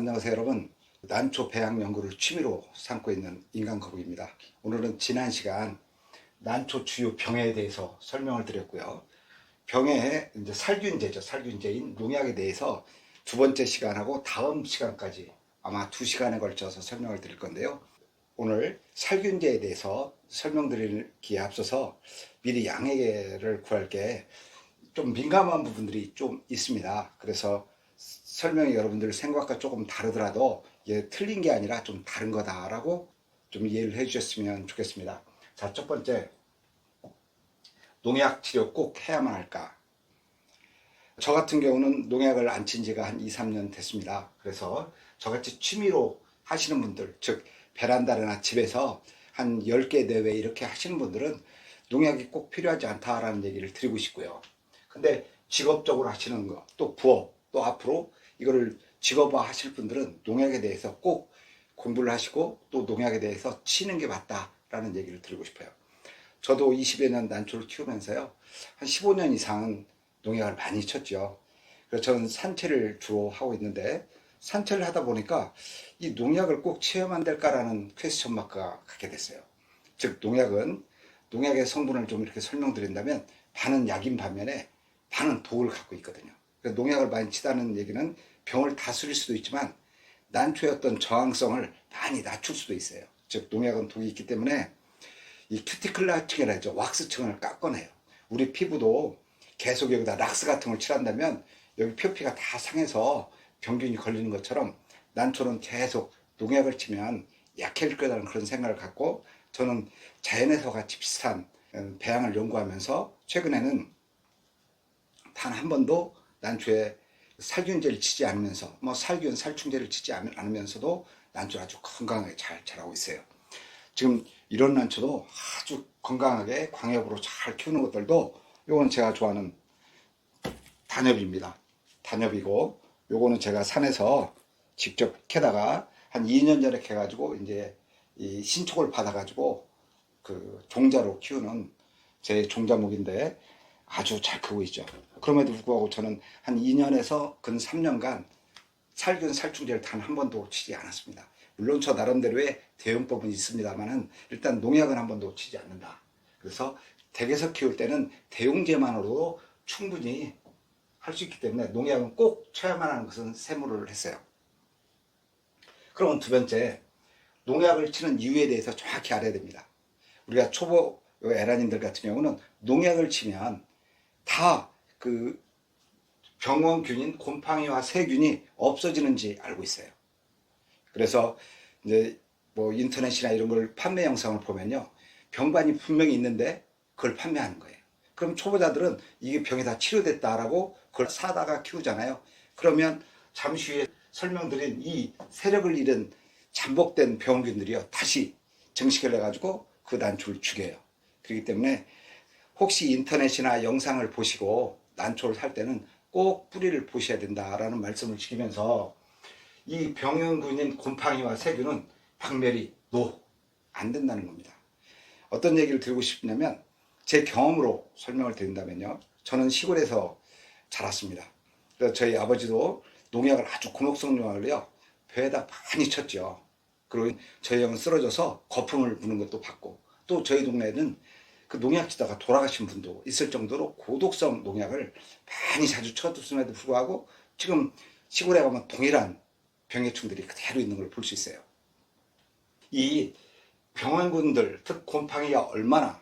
안녕하세요 여러분. 난초 배양 연구를 취미로 삼고 있는 인간거북입니다. 오늘은 지난 시간 난초 주요 병에 대해서 설명을 드렸고요. 병에 이제 살균제죠. 살균제인 농약에 대해서 두 번째 시간하고 다음 시간까지 아마 2시간에 걸쳐서 설명을 드릴 건데요. 오늘 살균제에 대해서 설명드리기에 앞서서 미리 양해를 구할 게 좀 민감한 부분들이 좀 있습니다. 그래서 설명이 여러분들 생각과 조금 다르더라도 이게 틀린 게 아니라 좀 다른 거다라고 좀 이해를 해 주셨으면 좋겠습니다. 자, 첫 번째, 농약 치료 꼭 해야만 할까? 저 같은 경우는 농약을 안 친 지가 한 2, 3년 됐습니다. 그래서 저같이 취미로 하시는 분들, 즉 베란다나 집에서 한 10개 내외 이렇게 하시는 분들은 농약이 꼭 필요하지 않다라는 얘기를 드리고 싶고요. 근데 직업적으로 하시는 거, 또 부업, 또 앞으로 이거를 직업화 하실 분들은 농약에 대해서 꼭 공부를 하시고 또 농약에 대해서 치는 게 맞다라는 얘기를 드리고 싶어요. 저도 20여 년 난초를 키우면서요, 한 15년 이상 농약을 많이 쳤죠. 그래서 저는 산채를 주로 하고 있는데, 산채를 하다 보니까 이 농약을 꼭 치어야만 될까라는 퀘스천 마크가 갖게 됐어요. 즉 농약의 성분을 좀 이렇게 설명드린다면 반은 약인 반면에 반은 독을 갖고 있거든요. 그래서 농약을 많이 치다는 얘기는 병을 다스릴 수도 있지만 난초의 어떤 저항성을 많이 낮출 수도 있어요. 즉 농약은 독이 있기 때문에 이 큐티클라층이라 하죠. 왁스층을 깎아내요. 우리 피부도 계속 여기다 락스 같은 걸 칠한다면 여기 표피가 다 상해서 병균이 걸리는 것처럼 난초는 계속 농약을 치면 약해질 거라는 그런 생각을 갖고 저는 자연에서 같이 비슷한 배양을 연구하면서 최근에는 단 한 번도 난초에 살균제를 치지 않으면서 살균, 살충제를 치지 않으면서도 난초를 아주 건강하게 잘 자라고 있어요. 지금 이런 난초도 아주 건강하게 광엽으로 잘 키우는 것들도 요거는 제가 좋아하는 단엽입니다. 단엽이고 요거는 제가 산에서 직접 캐다가 한 2년 전에 캐가지고 이제 이 신촉을 받아가지고 그 종자로 키우는 제 종자목인데 아주 잘 크고 있죠. 그럼에도 불구하고 저는 한 2년에서 근 3년간 살균 살충제를 단 한 번도 치지 않았습니다. 물론 저 나름대로의 대응법은 있습니다만은 일단 농약은 한 번도 치지 않는다. 그래서 댁에서 키울 때는 대용제만으로도 충분히 할 수 있기 때문에 농약은 꼭 쳐야만 하는 것은 세무를 했어요. 그러면 두 번째, 농약을 치는 이유에 대해서 정확히 알아야 됩니다. 우리가 초보 에라님들 같은 경우는 농약을 치면 다 그 병원균인 곰팡이와 세균이 없어지는지 알고 있어요. 그래서 이제 뭐 인터넷이나 이런 걸 판매 영상을 보면요, 병반이 분명히 있는데 그걸 판매하는 거예요. 그럼 초보자들은 이게 병이 다 치료됐다라고 그걸 사다가 키우잖아요. 그러면 잠시 후에 설명드린 이 세력을 잃은 잠복된 병균들이요 다시 증식을 해가지고 그 난초를 죽여요. 그렇기 때문에 혹시 인터넷이나 영상을 보시고 난초를 살 때는 꼭 뿌리를 보셔야 된다라는 말씀을 드리면서 이 병균인 곰팡이와 세균은 박멸이 안 된다는 겁니다. 어떤 얘기를 드리고 싶냐면 제 경험으로 설명을 드린다면요, 저는 시골에서 자랐습니다. 그래서 저희 아버지도 농약을 아주 고목성 농약을요 배에다 많이 쳤죠. 그리고 저희 형은 쓰러져서 거품을 부는 것도 봤고, 또 저희 동네에는 그 농약 치다가 돌아가신 분도 있을 정도로 고독성 농약을 많이 자주 쳤음에도 불구하고 지금 시골에 가면 동일한 병해충들이 그대로 있는 걸 볼 수 있어요. 이 병원군들, 특 곰팡이가 얼마나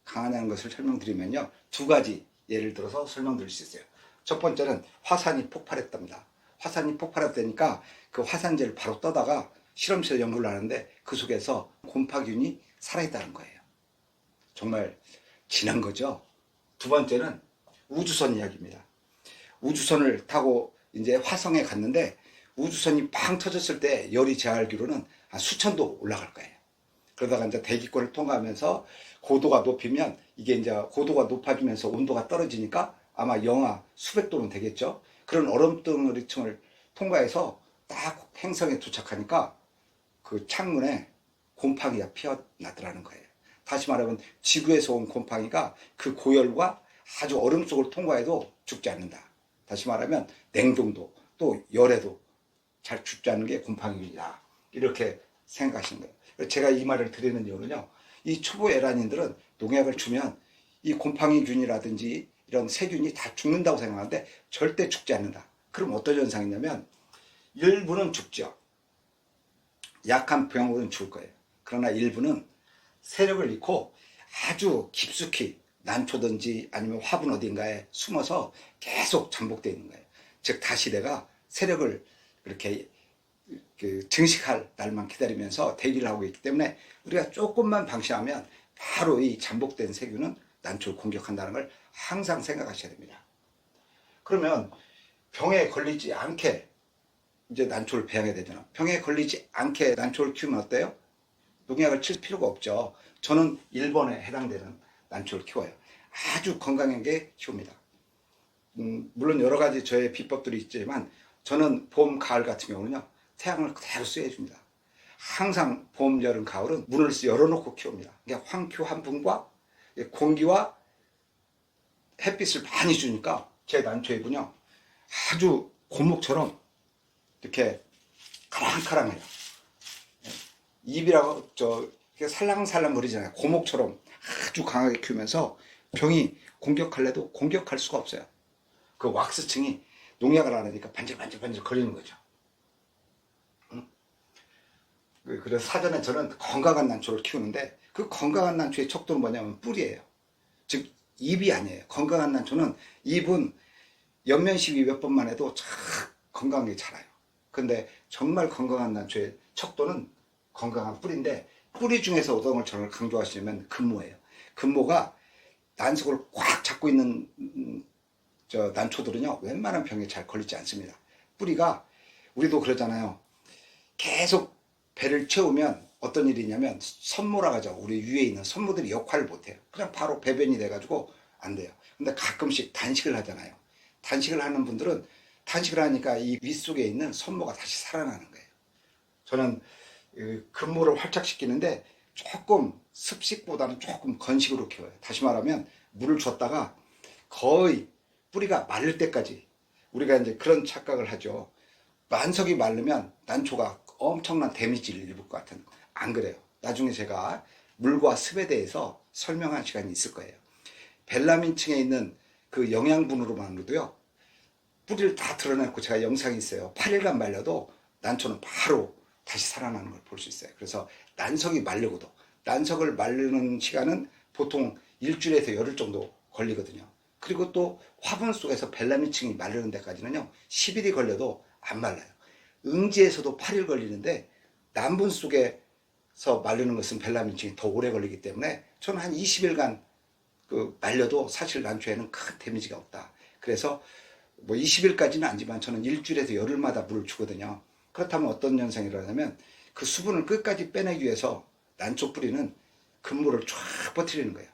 강하냐는 것을 설명드리면요, 두 가지 예를 들어서 설명드릴 수 있어요. 첫 번째는 화산이 폭발했답니다. 화산이 폭발했다니까 그 화산재를 바로 떠다가 실험실에 연구를 하는데 그 속에서 곰팡이균이 살아있다는 거예요. 정말 진한 거죠. 두 번째는 우주선 이야기입니다. 우주선을 타고 이제 화성에 갔는데 우주선이 팡 터졌을 때 열이 제가 알기로는 한 수천 도 올라갈 거예요. 그러다가 이제 대기권을 통과하면서 고도가 높이면 이게 이제 고도가 높아지면서 온도가 떨어지니까 아마 영하 수백 도는 되겠죠. 그런 얼음덩어리층을 통과해서 딱 행성에 도착하니까 그 창문에 곰팡이가 피어나더라는 거예요. 다시 말하면 지구에서 온 곰팡이가 그 고열과 아주 얼음 속을 통과해도 죽지 않는다. 다시 말하면 냉동도 또 열에도 잘 죽지 않는 게 곰팡이균이다. 이렇게 생각하시는 거예요. 제가 이 말을 드리는 이유는요. 이 초보 에란인들은 농약을 주면 이 곰팡이균이라든지 이런 세균이 다 죽는다고 생각하는데 절대 죽지 않는다. 그럼 어떤 현상이냐면 일부는 죽죠. 약한 병으로는 죽을 거예요. 그러나 일부는 세력을 잃고 아주 깊숙이 난초든지 아니면 화분 어딘가에 숨어서 계속 잠복되어 있는 거예요. 즉 다시 내가 세력을 이렇게 증식할 날만 기다리면서 대기를 하고 있기 때문에 우리가 조금만 방심하면 바로 이 잠복된 세균은 난초를 공격한다는 걸 항상 생각하셔야 됩니다. 그러면 병에 걸리지 않게 이제 난초를 배양해야 되잖아. 병에 걸리지 않게 난초를 키우면 어때요? 농약을 칠 필요가 없죠. 저는 1번에 해당되는 난초를 키워요. 아주 건강하게 키웁니다. 물론 여러 가지 저의 비법들이 있지만 저는 봄, 가을 같은 경우는요. 태양을 그대로 쐬줍니다. 항상 봄, 여름, 가을은 문을 열어놓고 키웁니다. 그러니까 황토 한 분과 공기와 햇빛을 많이 주니까 제 난초이군요. 아주 고목처럼 이렇게 카랑카랑해요. 잎이라고 살랑살랑 거리잖아요. 고목처럼 아주 강하게 키우면서 병이 공격할래도 공격할 수가 없어요. 그 왁스층이 농약을 안 하니까 반질반질 거리는 거죠. 그래서 사전에 저는 건강한 난초를 키우는데 그 건강한 난초의 척도는 뭐냐면 뿌리예요. 즉 잎이 아니에요. 건강한 난초는 잎은 옆면식이 몇 번만 해도 참 건강하게 자라요. 근데 정말 건강한 난초의 척도는 건강한 뿌리인데 뿌리 중에서 어떤 걸 저를 강조하시면 금모예요. 금모가 난석을 꽉 잡고 있는 난초들은요 웬만한 병에 잘 걸리지 않습니다. 뿌리가 우리도 그러잖아요. 계속 배를 채우면 어떤 일이 있냐면 선모라고 하죠. 우리 위에 있는 선모들이 역할을 못해요. 그냥 바로 배변이 돼가지고 안 돼요. 근데 가끔씩 단식을 하잖아요. 단식을 하는 분들은 단식을 하니까 이 윗속에 있는 선모가 다시 살아나는 거예요. 저는 금모를 활착시키는데 조금 습식보다는 조금 건식으로 키워요. 다시 말하면 물을 줬다가 거의 뿌리가 마를 때까지 우리가 이제 그런 착각을 하죠. 만석이 마르면 난초가 엄청난 데미지를 입을 것 같은. 안 그래요. 나중에 제가 물과 습에 대해서 설명한 시간이 있을 거예요. 벨라민층에 있는 그 영양분으로만으로도요. 뿌리를 다 드러내고 제가 영상이 있어요. 8일간 말려도 난초는 바로 다시 살아나는 걸 볼 수 있어요. 그래서 난석이 마르고도 난석을 마르는 시간은 보통 일주일에서 열흘 정도 걸리거든요. 그리고 또 화분 속에서 벨라민층이 마르는 데까지는요 10일이 걸려도 안 말라요. 응지에서도 8일 걸리는데 남분 속에서 마르는 것은 벨라민층이 더 오래 걸리기 때문에 저는 한 20일간 말려도 사실 난초에는 큰 데미지가 없다. 그래서 뭐 20일까지는 아니지만 저는 일주일에서 열흘마다 물을 주거든요. 그렇다면 어떤 현상이 일어나냐면 그 수분을 끝까지 빼내기 위해서 난초 뿌리는 금물을 쫙 퍼뜨리는 거예요.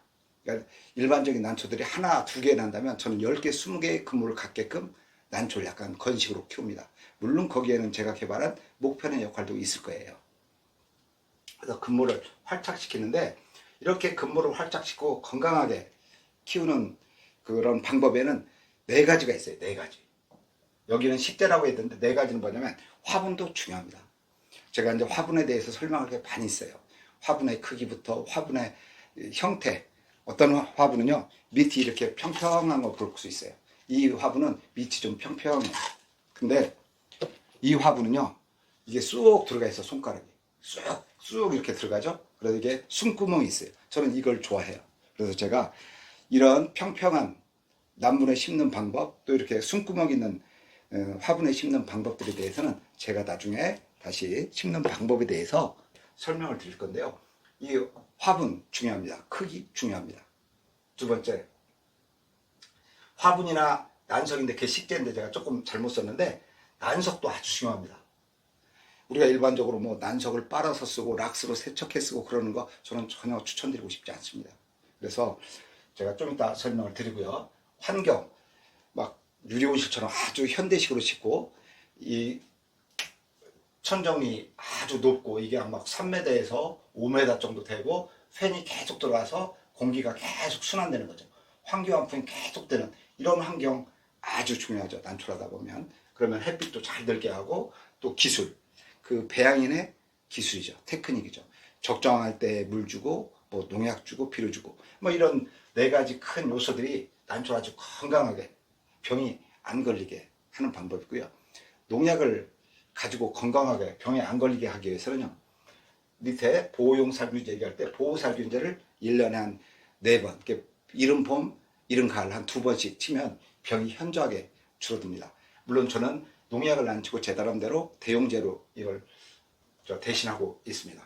그러니까 일반적인 난초들이 하나, 두 개 난다면 저는 10개, 20개의 금물을 갖게끔 난초를 약간 건식으로 키웁니다. 물론 거기에는 제가 개발한 목편의 역할도 있을 거예요. 그래서 금물을 활착시키는데 이렇게 금물을 활착시키고 건강하게 키우는 그런 방법에는 4가지가 있어요. 4가지. 여기는 10대라고 했는데 4가지는 뭐냐면 화분도 중요합니다. 제가 이제 화분에 대해서 설명할 게 많이 있어요. 화분의 크기부터 화분의 형태. 어떤 화분은요 밑이 이렇게 평평한 거 볼 수 있어요. 이 화분은 밑이 좀 평평해요. 근데 이 화분은요 이게 쑥 들어가 있어. 손가락이 쑥 이렇게 들어가죠. 그래서 이게 숨구멍이 있어요. 저는 이걸 좋아해요. 그래서 제가 이런 평평한 나무에 심는 방법, 또 이렇게 숨구멍 있는 화분에 심는 방법들에 대해서는 제가 나중에 다시 심는 방법에 대해서 설명을 드릴 건데요. 이 화분 중요합니다. 크기 중요합니다. 두 번째, 화분이나 난석인데 그게 식재인데 제가 조금 잘못 썼는데 난석도 아주 중요합니다. 우리가 일반적으로 뭐 난석을 빨아서 쓰고 락스로 세척해 쓰고 그러는 거 저는 전혀 추천드리고 싶지 않습니다. 그래서 제가 좀 이따 설명을 드리고요. 환경, 막 유리온실처럼 아주 현대식으로 짓고 이 천정이 아주 높고 이게 막 3m에서 5m 정도 되고 팬이 계속 들어와서 공기가 계속 순환되는 거죠. 환기환풍이 계속 되는 이런 환경 아주 중요하죠. 난초하다 보면. 그러면 햇빛도 잘 들게 하고, 또 기술, 그 배양인의 기술이죠. 테크닉이죠. 적정할 때 물 주고, 뭐 농약 주고, 비료 주고, 뭐 이런 네 가지 큰 요소들이 난초를 아주 건강하게, 병이 안 걸리게 하는 방법이고요. 농약을 가지고 건강하게 병에 안 걸리게 하기 위해서는요, 밑에 보호용 살균제 얘기할 때 보호살균제를 1년에 한 4번, 이른 봄, 이른 가을 한 2번씩 치면 병이 현저하게 줄어듭니다. 물론 저는 농약을 안 치고 제 나름대로 대용제로 이걸 대신하고 있습니다.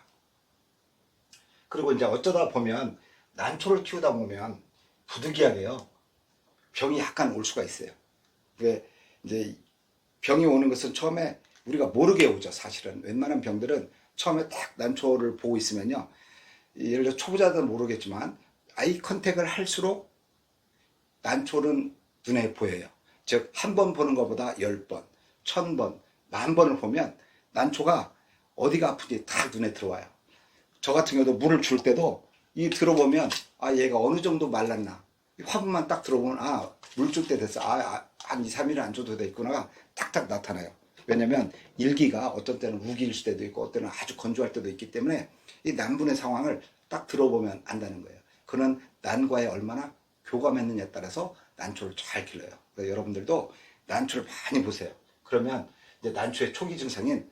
그리고 이제 어쩌다 보면 난초를 키우다 보면 부득이하게요, 병이 약간 올 수가 있어요. 그게 이제 병이 오는 것은 처음에 우리가 모르게 오죠. 사실은 웬만한 병들은 처음에 딱 난초를 보고 있으면요, 예를 들어 초보자들은 모르겠지만 아이 컨택을 할수록 난초는 눈에 보여요. 즉 한 번 보는 것보다 10번, 1000번, 10,000번을 보면 난초가 어디가 아픈지 다 눈에 들어와요. 저 같은 경우도 물을 줄 때도 이 들어보면 얘가 어느 정도 말랐나, 화분만 딱 들어보면 물 줄 때 됐어, 한 2, 3일 안 줘도 되겠구나가 딱딱 나타나요. 왜냐면 일기가 어떤 때는 우기일 때도 있고 어떤 때는 아주 건조할 때도 있기 때문에 이 난분의 상황을 딱 들어보면 안다는 거예요. 그는 난과에 얼마나 교감했느냐에 따라서 난초를 잘 길러요. 그래서 여러분들도 난초를 많이 보세요. 그러면 이제 난초의 초기 증상인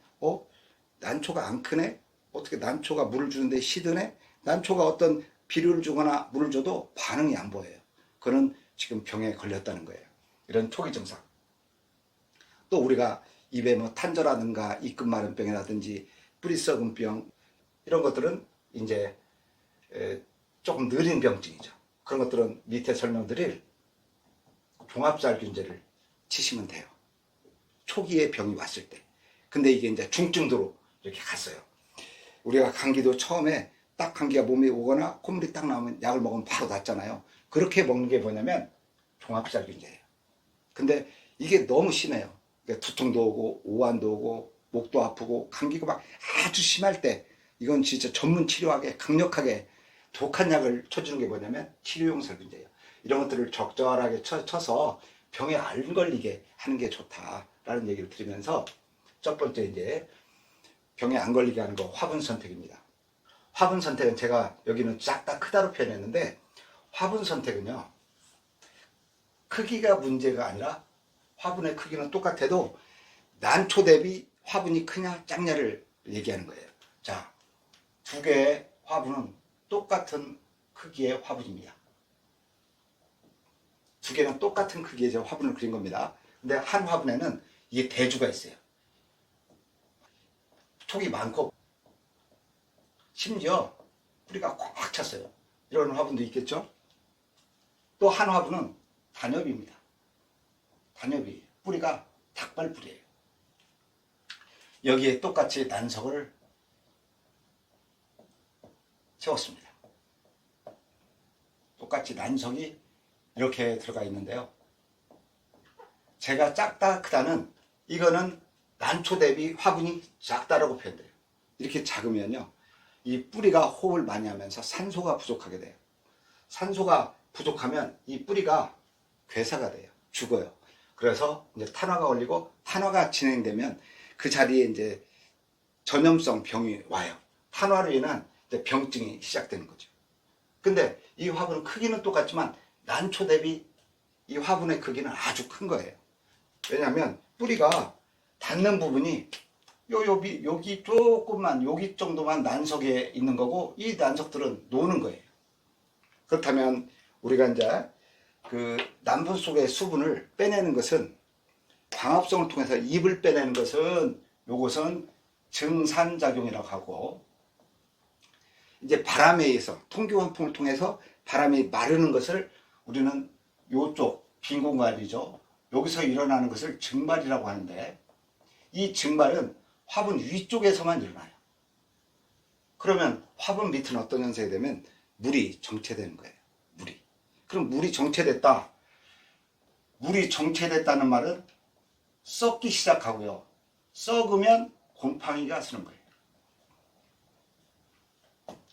난초가 안 크네? 어떻게 난초가 물을 주는데 시드네? 난초가 어떤 비료를 주거나 물을 줘도 반응이 안 보여요. 그는 지금 병에 걸렸다는 거예요. 이런 초기 증상. 또 우리가 입에 뭐 탄저라든가 입끝마른병이라든지 뿌리 썩은 병, 이런 것들은 이제 조금 느린 병증이죠. 그런 것들은 밑에 설명드릴 종합살균제를 치시면 돼요. 초기에 병이 왔을 때. 근데 이게 이제 중증도로 이렇게 갔어요. 우리가 감기도 처음에 딱 감기가 몸에 오거나 콧물이 딱 나오면 약을 먹으면 바로 낫잖아요. 그렇게 먹는 게 뭐냐면 종합살균제예요. 근데 이게 너무 심해요. 그러니까 두통도 오고 오한도 오고 목도 아프고 감기가 막 아주 심할 때 이건 진짜 전문 치료하게 강력하게 독한 약을 쳐주는 게 뭐냐면 치료용 살균제예요. 이런 것들을 적절하게 쳐서 병에 안 걸리게 하는 게 좋다라는 얘기를 드리면서, 첫 번째 이제 병에 안 걸리게 하는 거 화분 선택입니다. 화분 선택은 제가 여기는 작다 크다로 표현했는데, 화분 선택은요, 크기가 문제가 아니라 화분의 크기는 똑같아도 난초 대비 화분이 크냐 작냐를 얘기하는 거예요. 자, 두 개의 화분은 똑같은 크기의 화분입니다. 두 개는 똑같은 크기의 화분을 그린 겁니다. 근데 한 화분에는 이게 대주가 있어요. 촉이 많고 심지어 뿌리가 꽉 찼어요. 이런 화분도 있겠죠. 또 한 화분은 단엽입니다. 단엽이 뿌리가 닭발 뿌리예요. 여기에 똑같이 난석을 채웠습니다. 똑같이 난석이 이렇게 들어가 있는데요. 제가 작다 크다는 이거는 난초 대비 화분이 작다라고 표현돼요. 이렇게 작으면요, 이 뿌리가 호흡을 많이 하면서 산소가 부족하게 돼요. 산소가 부족하면 이 뿌리가 괴사가 돼요. 죽어요. 그래서 이제 탄화가 걸리고, 탄화가 진행되면 그 자리에 이제 전염성 병이 와요. 탄화로 인한 병증이 시작되는 거죠. 근데 이 화분은 크기는 똑같지만 난초 대비 이 화분의 크기는 아주 큰 거예요. 왜냐하면 뿌리가 닿는 부분이 여기 조금만, 여기 정도만 난석에 있는 거고, 이 난석들은 노는 거예요. 그렇다면 우리가 이제 그 난분 속의 수분을 빼내는 것은, 광합성을 통해서 잎을 빼내는 것은 요것은 증산작용이라고 하고, 이제 바람에 의해서 통기환풍을 통해서 바람이 마르는 것을 우리는 요쪽 빈 공간이죠, 여기서 일어나는 것을 증발이라고 하는데, 이 증발은 화분 위쪽에서만 일어나요. 그러면 화분 밑은 어떤 현상이 되면 물이 정체되는 거예요. 물이. 그럼 물이 정체됐다. 물이 정체됐다는 말은 썩기 시작하고요, 썩으면 곰팡이가 쓰는 거예요.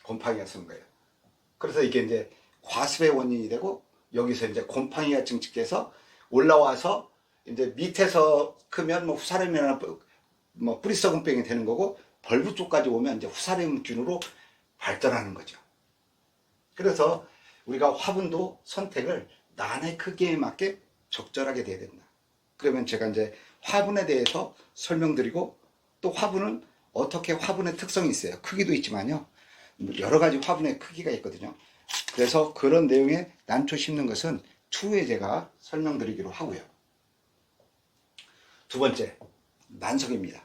곰팡이가 쓰는 거예요. 그래서 이게 이제 과습의 원인이 되고, 여기서 이제 곰팡이가 증식돼서 올라와서 이제 밑에서 크면 뭐 후사름이나 뭐 뿌리 썩은 병이 되는 거고, 벌브 쪽까지 오면 이제 후사름균으로 발전하는 거죠. 그래서 우리가 화분도 선택을 난의 크기에 맞게 적절하게 돼야 된다. 그러면 제가 이제 화분에 대해서 설명드리고, 또 화분은 어떻게 화분의 특성이 있어요. 크기도 있지만요, 여러 가지 화분의 크기가 있거든요. 그래서 그런 내용의 난초 심는 것은 추후에 제가 설명드리기로 하고요. 두 번째, 난석입니다.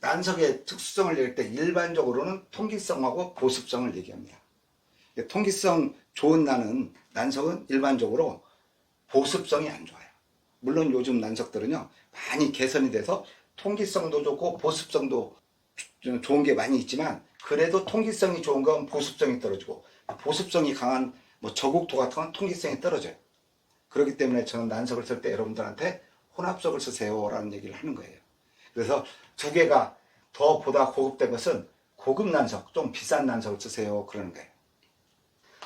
난석의 특수성을 얘기할 때 일반적으로는 통기성하고 보습성을 얘기합니다. 통기성 좋은 난석은 일반적으로 보습성이 안 좋아요. 물론 요즘 난석들은요, 많이 개선이 돼서 통기성도 좋고 보습성도 좋은 게 많이 있지만, 그래도 통기성이 좋은 건 보습성이 떨어지고, 보습성이 강한 뭐 저국토 같은 건 통기성이 떨어져요. 그렇기 때문에 저는 난석을 쓸 때 여러분들한테 혼합석을 쓰세요 라는 얘기를 하는 거예요. 그래서 두 개가 더 보다 고급된 것은 고급 난석, 좀 비싼 난석을 쓰세요 그러는 거예요.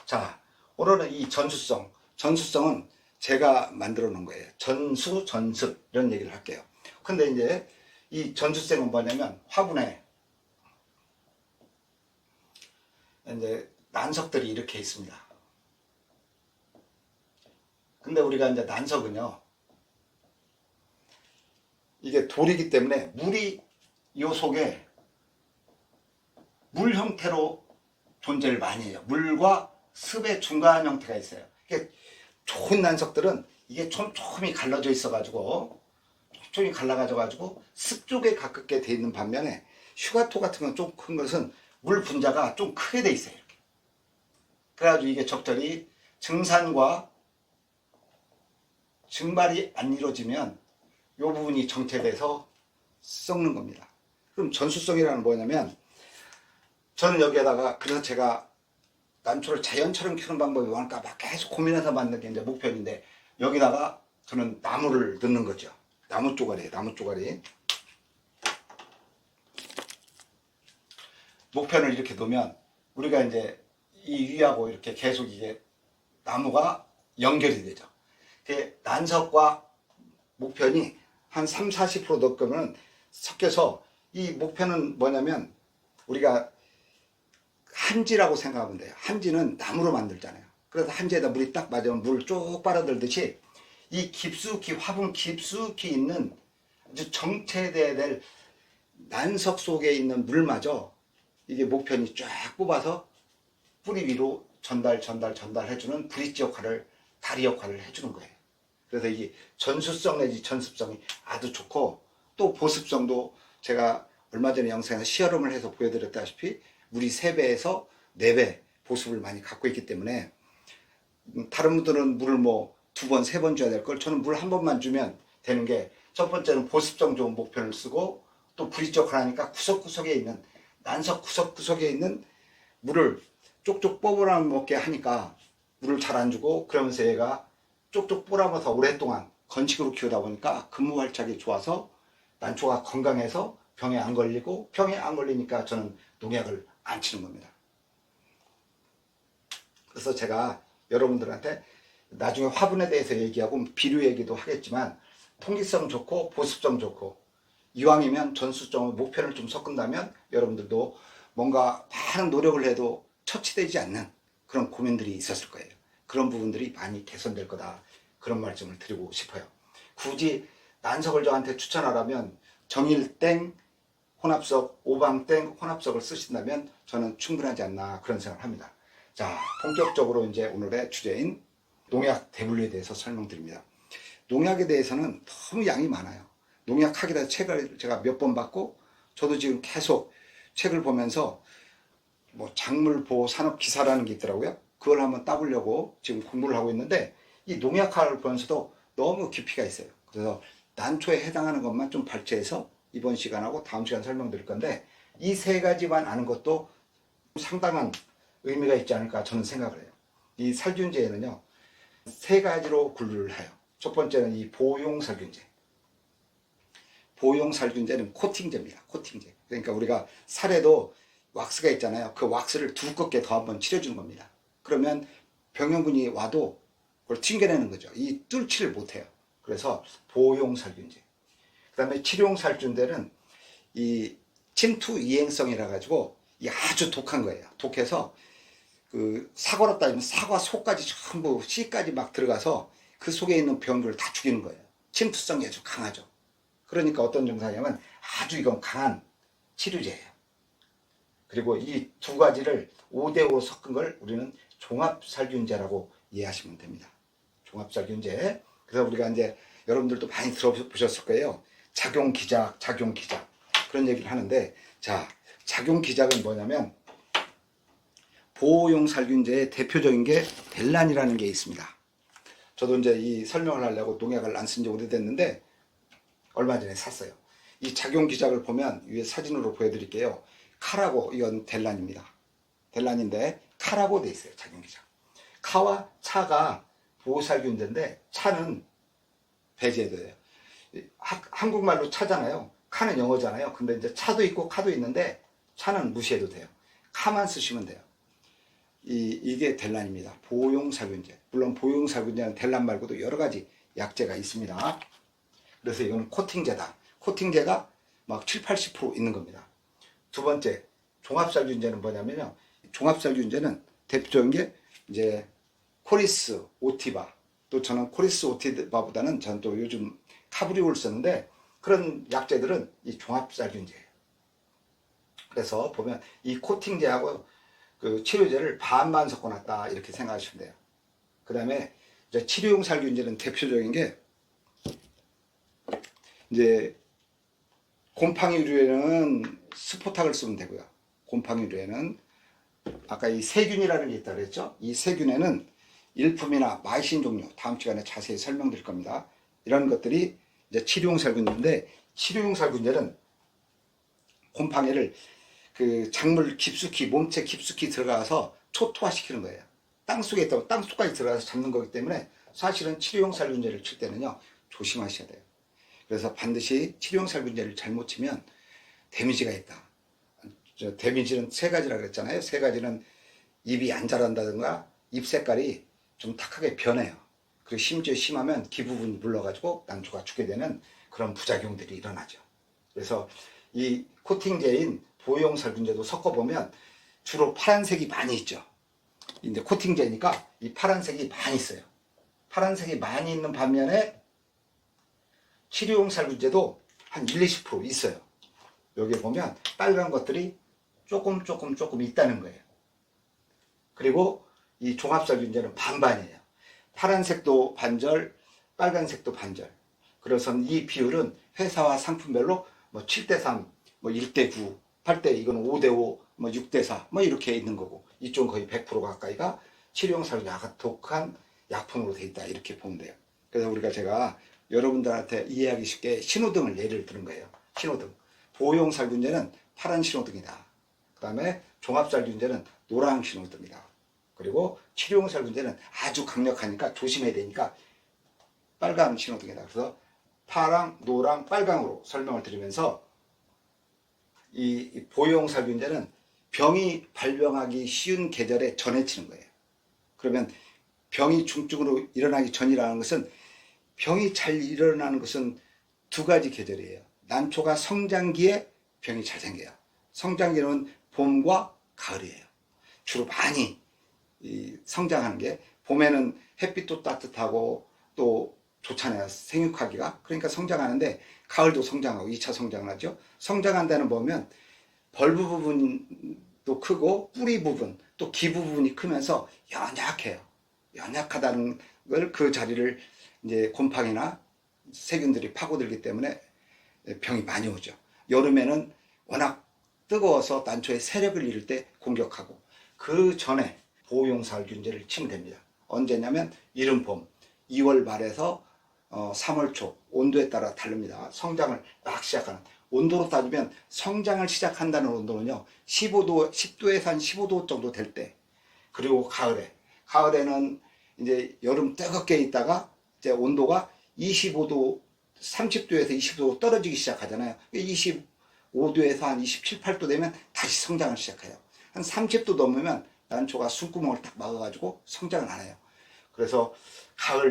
자, 오늘은 이 전수성은 제가 만들어 놓은 거예요. 전수, 전습 이런 얘기를 할게요. 근데 이제 이 전수성은 뭐냐면, 화분에 이제 난석들이 이렇게 있습니다. 근데 우리가 이제 난석은요, 이게 돌이기 때문에 물이 이 속에 물 형태로 존재를 많이 해요. 물과 습의 중간 형태가 있어요. 이게 좋은 난석들은 이게 촘촘히 갈라져 있어가지고, 촘촘히 갈라가지고 습 쪽에 가깝게 돼 있는 반면에, 휴가토 같은 건 좀 큰 것은 물 분자가 좀 크게 돼 있어요. 이렇게. 그래가지고 이게 적절히 증산과 증발이 안 이루어지면 이 부분이 정체돼서 썩는 겁니다. 그럼 전수성이라는 뭐냐면, 저는 여기에다가, 그래서 제가 난초를 자연처럼 키우는 방법이 뭘까 막 계속 고민해서 만든 게 이제 목표인데, 여기다가 저는 나무를 넣는 거죠. 나무 쪼가리. 목편을 이렇게 놓으면 우리가 이제 이 위하고 이렇게 계속 이게 나무가 연결이 되죠. 난석과 목편이 한 30-40% 넣으면 섞여서, 이 목편은 뭐냐면 우리가 한지라고 생각하면 돼요. 한지는 나무로 만들잖아요. 그래서 한지에다 물이 딱 맞으면 물 쭉 빨아들듯이, 이 화분 깊숙이 있는 아주 정체돼야 될 난석 속에 있는 물마저 이게 목편이 쫙 뽑아서 뿌리 위로 전달해주는 브릿지 역할을, 다리 역할을 해주는 거예요. 그래서 이게 전수성 내지 전습성이 아주 좋고, 또 보습성도 제가 얼마 전에 영상에서 시험을 해서 보여드렸다시피 물이 3배에서 4배 보습을 많이 갖고 있기 때문에, 다른 분들은 물을 뭐 2번, 3번 줘야 될 걸 저는 물 1번만 주면 되는 게, 첫 번째는 보습성 좋은 목편을 쓰고, 또 브릿지 역할을 하니까 구석구석에 있는, 난석 구석구석에 있는 물을 쪽쪽 뽑아 먹게 하니까 물을 잘 안 주고, 그러면서 얘가 쪽쪽 뽑아서 오랫동안 건식으로 키우다 보니까 근무활착이 좋아서 난초가 건강해서 병에 안 걸리고, 병에 안 걸리니까 저는 농약을 안 치는 겁니다. 그래서 제가 여러분들한테 나중에 화분에 대해서 얘기하고 비료 얘기도 하겠지만, 통기성 좋고 보습성 좋고, 이왕이면 전수성 목편을 좀 섞은다면 여러분들도 뭔가 많은 노력을 해도 처치되지 않는 그런 고민들이 있었을 거예요. 그런 부분들이 많이 개선될 거다, 그런 말씀을 드리고 싶어요. 굳이 난석을 저한테 추천하라면 정일땡 혼합석, 오방땡 혼합석을 쓰신다면 저는 충분하지 않나, 그런 생각을 합니다. 자, 본격적으로 이제 오늘의 주제인 농약 대분류에 대해서 설명드립니다. 농약에 대해서는 너무 양이 많아요. 농약하기 위해서 책을 제가 몇 번 받고, 저도 지금 계속 책을 보면서 뭐 작물보호 산업기사라는 게 있더라고요. 그걸 한번 따보려고 지금 공부를 하고 있는데, 이 농약학을 보면서도 너무 깊이가 있어요. 그래서 난초에 해당하는 것만 좀 발췌해서 이번 시간하고 다음 시간 설명드릴 건데, 이 3가지만 아는 것도 상당한 의미가 있지 않을까 저는 생각을 해요. 이 살균제에는요 3가지로 분류를 해요. 첫 번째는 이 보용살균제. 보용살균제는 코팅제입니다. 코팅제. 그러니까 우리가 살에도 왁스가 있잖아요. 그 왁스를 두껍게 더 한번 칠해주는 겁니다. 그러면 병용군이 와도 그걸 튕겨내는 거죠. 이 뚫지를 못해요. 그래서 보호용 살균제. 그 다음에 치료용 살균제는 이 침투 이행성이라 가지고 이 아주 독한 거예요. 독해서 그 사과로 따지면 사과 속까지 전부 씨까지 막 들어가서 그 속에 있는 병들을 다 죽이는 거예요. 침투성이 아주 강하죠. 그러니까 어떤 증상이냐면 아주 이건 강한 치료제예요. 그리고 이 두 가지를 5대5 섞은 걸 우리는 종합살균제라고 이해하시면 됩니다. 종합살균제. 그래서 우리가 이제 여러분들도 많이 들어보셨을 거예요. 작용기작, 작용기작. 그런 얘기를 하는데, 자, 작용기작은 뭐냐면, 보호용 살균제의 대표적인 게 델란이라는 게 있습니다. 저도 이제 이 설명을 하려고 농약을 안 쓴 지 오래됐는데, 얼마 전에 샀어요. 이 작용기작을 보면, 위에 사진으로 보여드릴게요. 카라고, 이건 델란입니다. 델란인데, 카라고 돼 있어요, 작용기작. 카와 차가 보호살균제인데, 차는 배제해도 돼요. 한국말로 차잖아요. 카는 영어잖아요. 근데 이제 차도 있고 카도 있는데 차는 무시해도 돼요. 카만 쓰시면 돼요. 이게 델란입니다. 보호용 살균제. 물론 보호용 살균제는 델란 말고도 여러 가지 약제가 있습니다. 그래서 이거는 코팅제다. 코팅제가 막 7, 80% 있는 겁니다. 두 번째, 종합살균제는 뭐냐면요. 종합살균제는 대표적인 게 이제 코리스, 오티바. 또 저는 코리스 오티바보다는 저는 또 요즘 카브리올 쓰는데 그런 약제들은 이 종합살균제예요. 그래서 보면 이 코팅제하고 그 치료제를 반반 섞어놨다 이렇게 생각하시면 돼요. 그 다음에 이제 치료용 살균제는 대표적인 게 이제 곰팡이류에는 스포탁을 쓰면 되고요. 곰팡이류에는 아까 이 세균이라는 게 있다고 그랬죠. 이 세균에는 일품이나 마이신 종류, 다음 시간에 자세히 설명드릴 겁니다. 이런 것들이 이제 치료용 살균제인데, 치료용 살균제는 곰팡이를 그 작물 깊숙이, 몸체 깊숙이 들어가서 초토화시키는 거예요. 땅속에 있다고 땅속까지 들어가서 잡는 거기 때문에 사실은 치료용 살균제를 칠 때는요, 조심하셔야 돼요. 그래서 반드시 치료용 살균제를 잘못 치면 데미지가 있다. 데미지는 세 가지라 그랬잖아요. 세 가지는 ip이 안 자란다든가 잎 색깔이 좀 탁하게 변해요. 그리고 심지어 심하면 기 부분이 물러가지고 난초가 죽게 되는 그런 부작용들이 일어나죠. 그래서 이 코팅제인 보호용 살균제도 섞어보면 주로 파란색이 많이 있죠. 근데 코팅제니까 이 파란색이 많이 있어요. 파란색이 많이 있는 반면에 치료용 살균제도 한 1, 20% 있어요. 여기 보면 빨간 것들이 조금 있다는 거예요. 그리고 이 종합살균제는 반반이에요. 파란색도 반절, 빨간색도 반절. 그래서 이 비율은 회사와 상품별로 뭐 7대3, 뭐 1대9, 8대, 이건 5대5, 뭐 6대4, 뭐 이렇게 있는 거고, 이쪽은 거의 100% 가까이가 치료용 살균제 약간 독한 약품으로 돼 있다. 이렇게 보면 돼요. 그래서 제가 여러분들한테 이해하기 쉽게 신호등을 예를 들은 거예요. 신호등. 보호용 살균제는 파란 신호등이다. 그 다음에 종합살균제는 노란 신호등이다. 그리고 치료용 살균제는 아주 강력하니까 조심해야 되니까 빨간 신호등이다. 그래서 파랑, 노랑, 빨강으로 설명을 드리면서 이 보호용 살균제는 병이 발병하기 쉬운 계절에 전해 치는 거예요. 그러면 병이 중증으로 일어나기 전이라는 것은, 병이 잘 일어나는 것은 두 가지 계절이에요. 난초가 성장기에 병이 잘 생겨요. 성장기는 봄과 가을이에요. 주로 많이 성장하는 게, 봄에는 햇빛도 따뜻하고 또 좋잖아요. 생육하기가. 그러니까 성장하는데, 가을도 성장하고 2차 성장을 하죠. 성장한다는 보면 벌브 부분도 크고 뿌리 부분, 또 기부 부분이 크면서 연약해요. 연약하다는 걸, 그 자리를 이제 곰팡이나 세균들이 파고들기 때문에 병이 많이 오죠. 여름에는 워낙 뜨거워서 난초의 세력을 잃을 때 공격하고, 그 전에 보호용 살균제를 치면 됩니다. 언제냐면 이른 봄, 2월 말에서 3월 초, 온도에 따라 다릅니다. 성장을 막 시작하는, 온도로 따지면 성장을 시작한다는 온도는요, 15도, 10도에서 한 15도 정도 될 때. 그리고 가을에는 이제 여름 뜨겁게 있다가 이제 온도가 25도, 30도에서 25도 떨어지기 시작하잖아요. 25도에서 한 27, 8도 되면 다시 성장을 시작해요. 한 30도 넘으면 난초가 숨구멍을 딱 막아가지고 성장을 안 해요. 그래서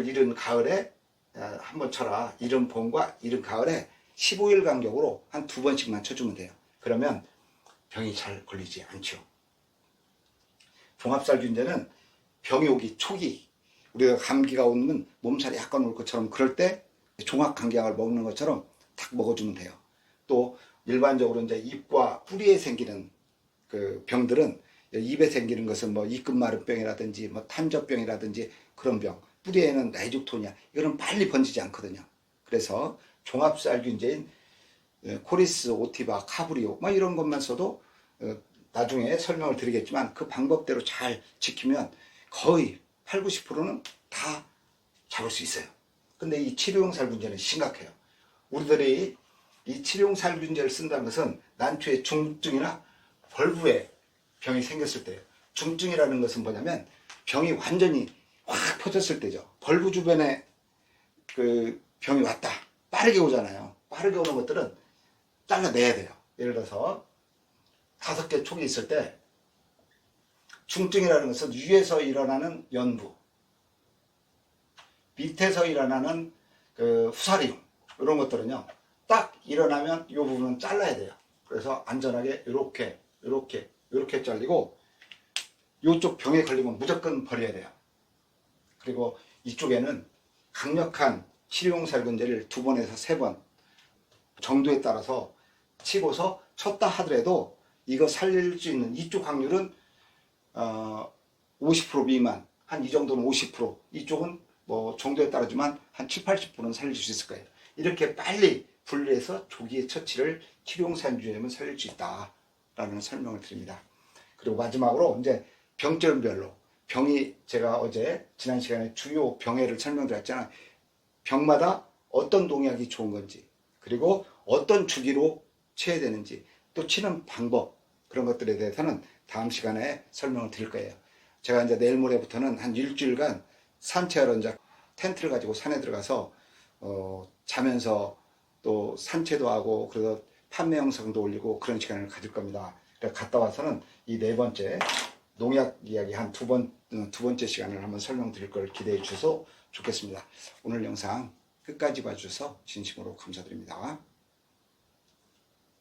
이른 가을에 한 번 쳐라. 이른 봄과 이른 가을에 15일 간격으로 한 2번씩만 쳐주면 돼요. 그러면 병이 잘 걸리지 않죠. 종합살균제는 병이 오기 초기, 우리가 감기가 오면 몸살이 약간 올 것처럼 그럴 때 종합감기약을 먹는 것처럼 딱 먹어주면 돼요. 또 일반적으로 이제 입과 뿌리에 생기는 그 병들은, 입에 생기는 것은 뭐 입끝마름병이라든지 뭐 탄저병이라든지 그런 병, 뿌리에는 레죽토니아, 이거는 빨리 번지지 않거든요. 그래서 종합살균제인 코리스, 오티바, 카브리오 뭐 이런 것만 써도 나중에 설명을 드리겠지만 그 방법대로 잘 지키면 거의 8, 90%는 다 잡을 수 있어요. 근데 이 치료용 살균제는 심각해요. 우리들이 이 치료용 살균제를 쓴다는 것은 난초에 중증이나 벌브에 병이 생겼을 때예요. 중증이라는 것은 뭐냐면 병이 완전히 확 퍼졌을 때죠. 벌브 주변에 그 병이 왔다, 빠르게 오잖아요. 빠르게 오는 것들은 잘라내야 돼요. 예를 들어서 5개 촉이 있을 때, 중증이라는 것은 위에서 일어나는 연부, 밑에서 일어나는 그 후사리움, 이런 것들은요 딱 일어나면 이 부분은 잘라야 돼요. 그래서 안전하게 이렇게 잘리고, 이쪽 병에 걸리면 무조건 버려야 돼요. 그리고 이쪽에는 강력한 치료용 살균제를 2번에서 3번 정도에 따라서 치고서 쳤다 하더라도 이거 살릴 수 있는 이쪽 확률은 50% 미만, 한 이 정도는 50%, 이쪽은 뭐 정도에 따르지만 한 7, 80%는 살릴 수 있을 거예요. 이렇게 빨리 분리해서 조기에 처치를 치료용 살균제면 살릴 수 있다라는 설명을 드립니다. 그리고 마지막으로 이제 병절별로, 병이, 제가 어제 지난 시간에 주요 병해를 설명드렸잖아요. 병마다 어떤 농약이 좋은 건지, 그리고 어떤 주기로 쳐야 되는지, 또 치는 방법, 그런 것들에 대해서는 다음 시간에 설명을 드릴 거예요. 제가 이제 내일 모레부터는 한 일주일간 산책하러 이제 텐트를 가지고 산에 들어가서 자면서 또 산책도 하고, 그래서 판매 영상도 올리고 그런 시간을 가질 겁니다. 그래서 갔다 와서는 이 4번째 농약 이야기 한 두 번째 시간을 한번 설명드릴 걸 기대해 주셔서 좋겠습니다. 오늘 영상 끝까지 봐주셔서 진심으로 감사드립니다.